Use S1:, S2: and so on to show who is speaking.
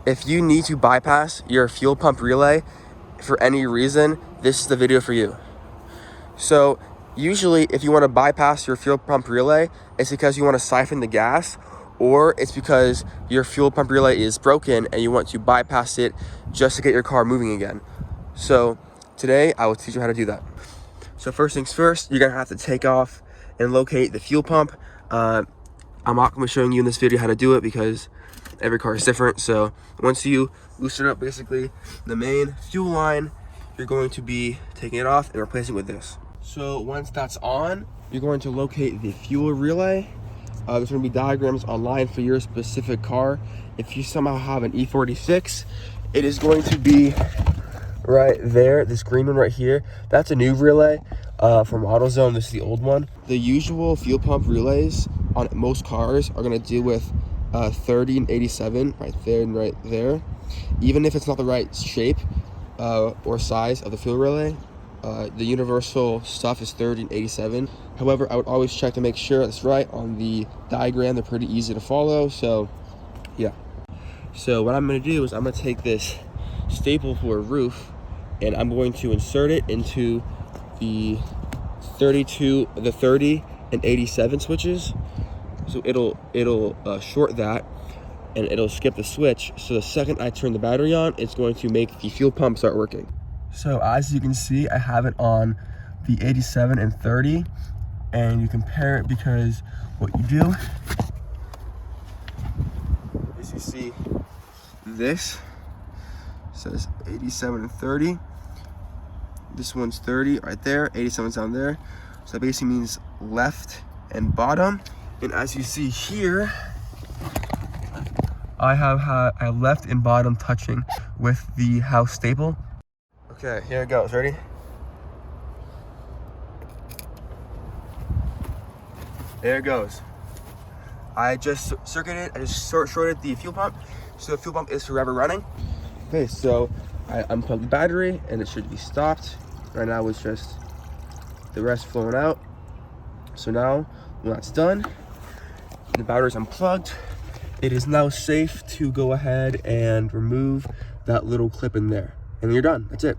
S1: If you need to bypass your fuel pump relay for any reason, this is the video for you. So usually if you want to bypass your fuel pump relay, it's because you want to siphon the gas, or it's because your fuel pump relay is broken and you want to bypass it just to get your car moving again. So today I will teach you how to do that. So first things first, you're gonna have to take off and locate the fuel pump. I'm not gonna be showing you in this video how to do it because every car is different. So once you loosen up basically the main fuel line, you're going to be taking it off and replacing it with this. So once that's on, you're going to locate the fuel relay. There's going to be diagrams online for your specific car. If you somehow have an E46, it is going to be right there, this green one right here. That's a new relay from AutoZone. This is the old one. The usual fuel pump relays on most cars are going to deal with 30 and 87 right there and right there. Even if it's not the right shape or size of the fuel relay, the universal stuff is 30 and 87. However, I would always check to make sure that's right on the diagram. They're pretty easy to follow. So yeah. So what I'm going to do is I'm going to take this staple for a roof and I'm going to insert it into the 30 and 87 switches. So it'll short that and it'll skip the switch. So the second I turn the battery on, it's going to make the fuel pump start working. So as you can see, I have it on the 87 and 30, and you compare it because what you do is you see this says 87 and 30. This one's 30 right there, 87's down there. So that basically means left and bottom. And as you see here, I have left and bottom touching with the house staple. Okay, here it goes. Ready? There it goes. I just circuited, I just shorted the fuel pump, so the fuel pump is forever running. Okay, so I unplugged the battery and it should be stopped. Right now it's just the rest flowing out. So now, when that's done, the battery's unplugged, it is now safe to go ahead and remove that little clip in there. And then you're done. That's it.